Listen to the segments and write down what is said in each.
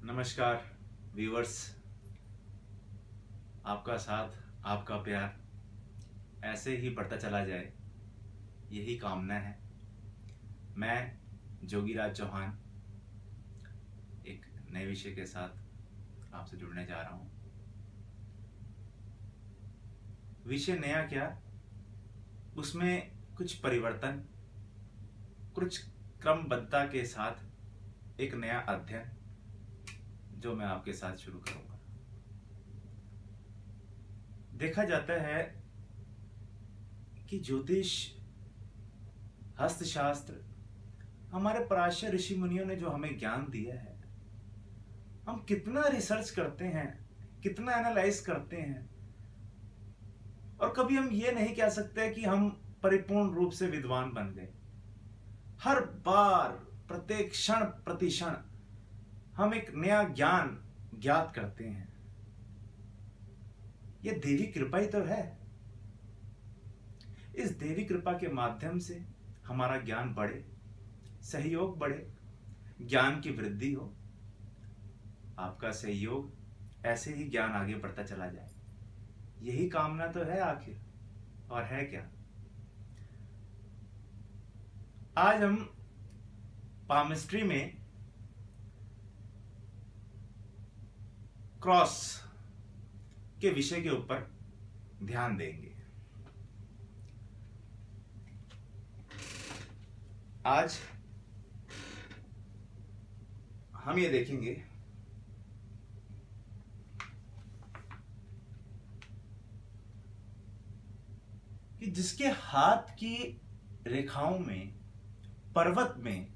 नमस्कार व्यूअर्स, आपका साथ आपका प्यार ऐसे ही बढ़ता चला जाए, यही कामना है। मैं जोगीराज चौहान एक नए विषय के साथ आपसे जुड़ने जा रहा हूँ। विषय नया क्या, उसमें कुछ परिवर्तन, कुछ क्रमबद्धता के साथ एक नया अध्ययन जो मैं आपके साथ शुरू करूंगा। देखा जाता है कि ज्योतिष, हस्तशास्त्र, हमारे प्राच्य ऋषि मुनियों ने जो हमें ज्ञान दिया है, हम कितना रिसर्च करते हैं, कितना एनालाइज करते हैं, और कभी हम ये नहीं कह सकते कि हम परिपूर्ण रूप से विद्वान बन गए। हर बार प्रत्येक क्षण प्रतिक्षण हम एक नया ज्ञान ज्ञात करते हैं। यह देवी कृपा ही तो है। इस देवी कृपा के माध्यम से हमारा ज्ञान बढ़े, सहयोग बढ़े, ज्ञान की वृद्धि हो। आपका सहयोग, ऐसे ही ज्ञान आगे बढ़ता चला जाए, यही कामना तो है आखिर। और है क्या? आज हम पामिस्ट्री में क्रॉस के विषय के ऊपर ध्यान देंगे। आज हम ये देखेंगे कि जिसके हाथ की रेखाओं में, पर्वत में,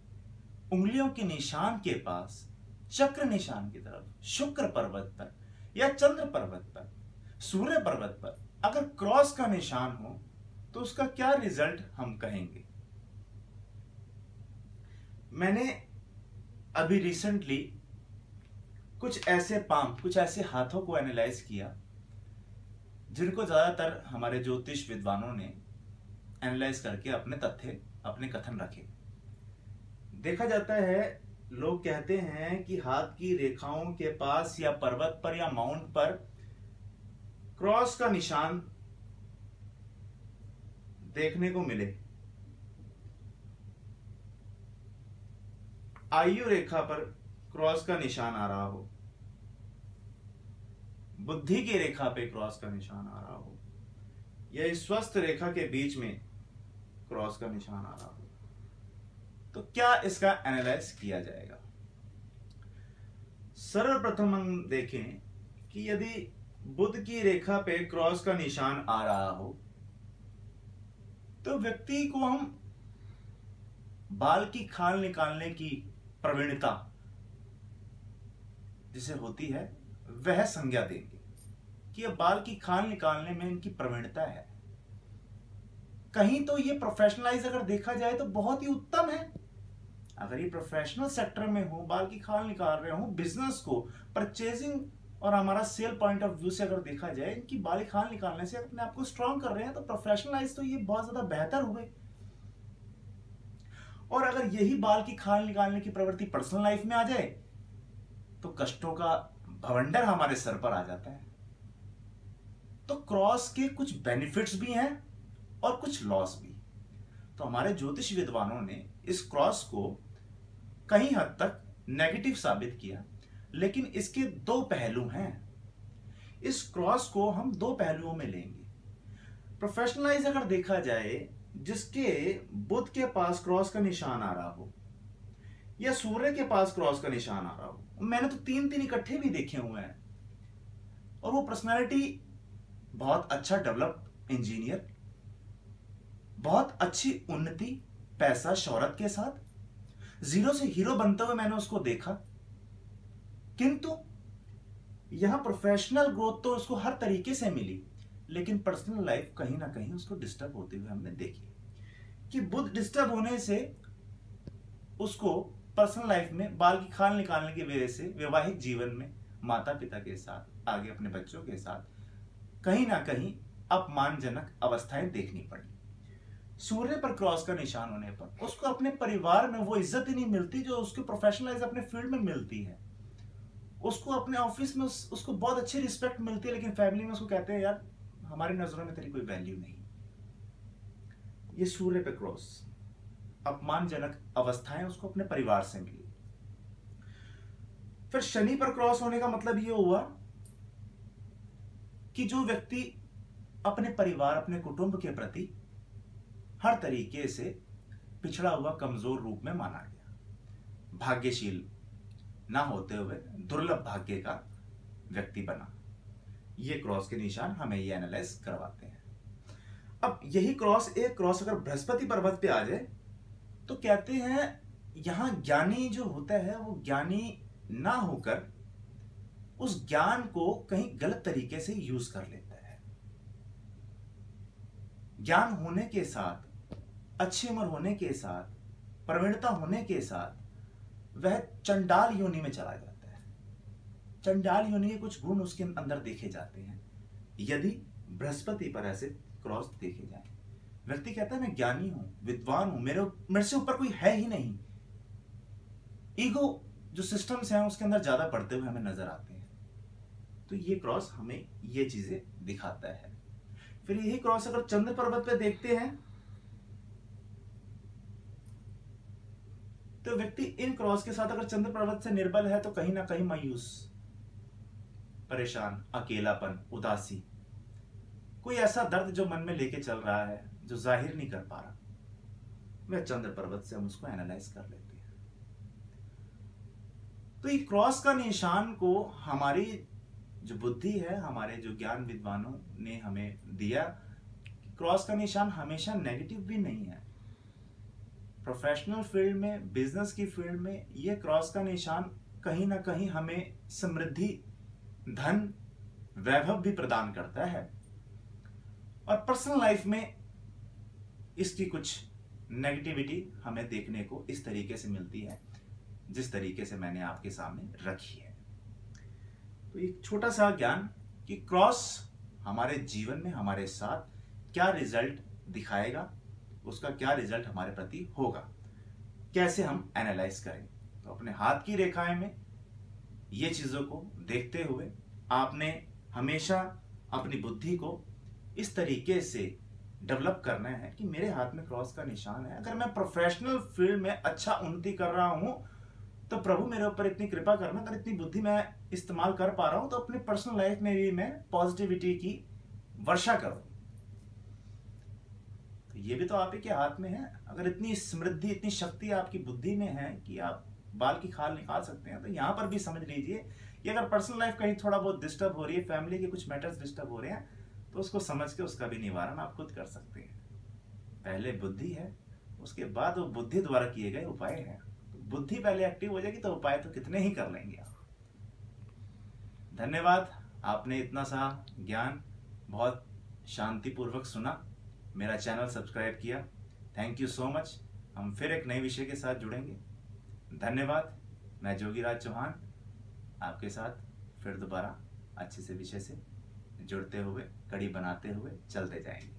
उंगलियों के निशान के पास, चक्र निशान की तरफ, शुक्र पर्वत पर या चंद्र पर्वत पर, सूर्य पर्वत पर अगर क्रॉस का निशान हो तो उसका क्या रिजल्ट हम कहेंगे। मैंने अभी रिसेंटली कुछ ऐसे हाथों को एनालाइज किया जिनको ज्यादातर हमारे ज्योतिष विद्वानों ने एनालाइज करके अपने तथ्य, अपने कथन रखे। देखा जाता है, लोग कहते हैं कि हाथ की रेखाओं के पास या पर्वत पर या माउंट पर क्रॉस का निशान देखने को मिले, आयु रेखा पर क्रॉस का निशान आ रहा हो, बुद्धि की रेखा पे क्रॉस का निशान आ रहा हो, या इस स्वस्थ रेखा के बीच में क्रॉस का निशान आ रहा हो, तो क्या इसका एनालाइज किया जाएगा। सर्वप्रथम हम देखें कि यदि बुध की रेखा पे क्रॉस का निशान आ रहा हो तो व्यक्ति को हम बाल की खाल निकालने की प्रवीणता जिसे होती है वह संज्ञा देंगे कि यह बाल की खाल निकालने में इनकी प्रवीणता है। कहीं तो ये प्रोफेशनलाइज अगर देखा जाए तो बहुत ही उत्तम है। अगर ये प्रोफेशनल सेक्टर में हो, बाल की खाल निकाल रहे हो, बिजनेस को, परचेजिंग और हमारा सेल पॉइंट ऑफ व्यू से अगर देखा जाए, इनकी बाल की खाल निकालने से अपने आप को स्ट्रांग कर रहे हैं, तो प्रोफेशनलाइज तो ये बहुत ज्यादा बेहतर हुए। और अगर यही बाल की खाल निकालने की प्रवृत्ति पर्सनल लाइफ में आ जाए तो कष्टों का भवंडर हमारे सर पर आ जाता है। तो क्रॉस के कुछ बेनिफिट्स भी हैं और कुछ लॉस भी। तो हमारे ज्योतिष विद्वानों ने इस क्रॉस को कहीं हद तक नेगेटिव साबित किया, लेकिन इसके दो पहलू हैं। इस क्रॉस को हम दो पहलुओं में लेंगे। प्रोफेशनलाइज अगर देखा जाए, जिसके बुध के पास क्रॉस का निशान आ रहा हो या सूर्य के पास क्रॉस का निशान आ रहा हो, मैंने तो तीन इकट्ठे भी देखे हुए हैं, और वो पर्सनालिटी बहुत अच्छा डेवलप्ड इंजीनियर, बहुत अच्छी उन्नति, पैसा, शोहरत के साथ जीरो से हीरो बनते हुए मैंने उसको देखा। किंतु यहां प्रोफेशनल ग्रोथ तो उसको हर तरीके से मिली, लेकिन पर्सनल लाइफ कहीं ना कहीं उसको डिस्टर्ब होते हुए हमने देखी कि बुध डिस्टर्ब होने से उसको पर्सनल लाइफ में बाल की खाल निकालने की वजह से वैवाहिक जीवन में माता पिता के साथ, आगे अपने बच्चों के साथ कहीं ना कहीं अपमानजनक अवस्थाएं देखनी पड़ी। सूर्य पर क्रॉस का निशान होने पर उसको अपने परिवार में वो इज्जत ही नहीं मिलती जो उसके प्रोफेशनलाइज अपने फील्ड में मिलती है। उसको अपने ऑफिस में उसको बहुत अच्छी रिस्पेक्ट मिलती है, लेकिन फैमिली में उसको कहते हैं यार हमारी नजरों में तेरी कोई वैल्यू नहीं। ये सूर्य पे क्रॉस, अपमानजनक अवस्थाएं उसको अपने परिवार से मिली। फिर शनि पर क्रॉस होने का मतलब ये हुआ कि जो व्यक्ति अपने परिवार, अपने कुटुंब के प्रति हर तरीके से पिछड़ा हुआ, कमजोर रूप में माना गया, भाग्यशील ना होते हुए दुर्लभ भाग्य का व्यक्ति बना, ये क्रॉस के निशान हमें ये एनालाइज करवाते हैं। अब यही क्रॉस, एक क्रॉस अगर बृहस्पति पर्वत पे आ जाए तो कहते हैं यहां ज्ञानी जो होता है वो ज्ञानी ना होकर उस ज्ञान को कहीं गलत तरीके से यूज कर लेता है। ज्ञान होने के साथ, अच्छी उम्र होने के साथ, प्रवीणता होने के साथ वह चंडाल योनि में चला जाता है। चंडाल योनि के कुछ गुण उसके अंदर देखे जाते हैं यदि बृहस्पति पर ऐसे क्रॉस देखे जाए। व्यक्ति कहता है मैं ज्ञानी हूं, विद्वान हूं, मेरे से ऊपर कोई है ही नहीं। ईगो जो सिस्टम्स हैं उसके अंदर ज्यादा बढ़ते हुए हमें नजर आते हैं। तो ये क्रॉस हमें ये चीजें दिखाता है। फिर यही क्रॉस अगर चंद्र पर्वत पे देखते हैं तो व्यक्ति इन क्रॉस के साथ अगर चंद्र पर्वत से निर्बल है तो कहीं ना कहीं मायूस, परेशान, अकेलापन, उदासी, कोई ऐसा दर्द जो मन में लेके चल रहा है जो जाहिर नहीं कर पा रहा, वह चंद्र पर्वत से हम उसको एनालाइज कर लेते हैं। तो ये क्रॉस का निशान को हमारी जो बुद्धि है, हमारे जो ज्ञान विद्वानों ने हमें दिया, क्रॉस का निशान हमेशा नेगेटिव भी नहीं है। प्रोफेशनल फील्ड में, बिजनेस की फील्ड में ये क्रॉस का निशान कहीं ना कहीं हमें समृद्धि, धन, वैभव भी प्रदान करता है। और पर्सनल लाइफ में इसकी कुछ नेगेटिविटी हमें देखने को इस तरीके से मिलती है जिस तरीके से मैंने आपके सामने रखी है। तो एक छोटा सा ज्ञान कि क्रॉस हमारे जीवन में हमारे साथ क्या रिजल्ट दिखाएगा, उसका क्या रिजल्ट हमारे प्रति होगा, कैसे हम एनालाइज करें। तो अपने हाथ की रेखाएं में ये चीजों को देखते हुए आपने हमेशा अपनी बुद्धि को इस तरीके से डेवलप करना है कि मेरे हाथ में क्रॉस का निशान है। अगर मैं प्रोफेशनल फील्ड में अच्छा उन्नति कर रहा हूं तो प्रभु मेरे ऊपर इतनी कृपा करना, अगर इतनी बुद्धि मैं इस्तेमाल कर पा रहा हूं तो अपनी पर्सनल लाइफ में भी मैं पॉजिटिविटी की वर्षा करूं। तो ये भी तो आप ही के हाथ में है। अगर इतनी समृद्धि, इतनी शक्ति आपकी बुद्धि में है कि आप बाल की खाल निकाल सकते हैं, तो यहां पर भी समझ लीजिए कि अगर पर्सनल लाइफ कहीं थोड़ा बहुत डिस्टर्ब हो रही है, फैमिली के कुछ मैटर्स डिस्टर्ब हो रहे हैं, तो उसको समझ के उसका भी निवारण आप खुद कर सकते हैं। पहले बुद्धि है, उसके बाद वो बुद्धि द्वारा किए गए उपाय हैं। तो बुद्धि पहले एक्टिव हो जाएगी तो उपाय तो कितने ही कर लेंगे आप। धन्यवाद, आपने इतना सा ज्ञान बहुत शांतिपूर्वक सुना, मेरा चैनल सब्सक्राइब किया। Thank you so much. हम फिर एक नए विषय के साथ जुड़ेंगे। धन्यवाद। मैं जोगीराज चौहान आपके साथ फिर दोबारा अच्छे से विषय से जुड़ते हुए, कड़ी बनाते हुए चलते जाएंगे।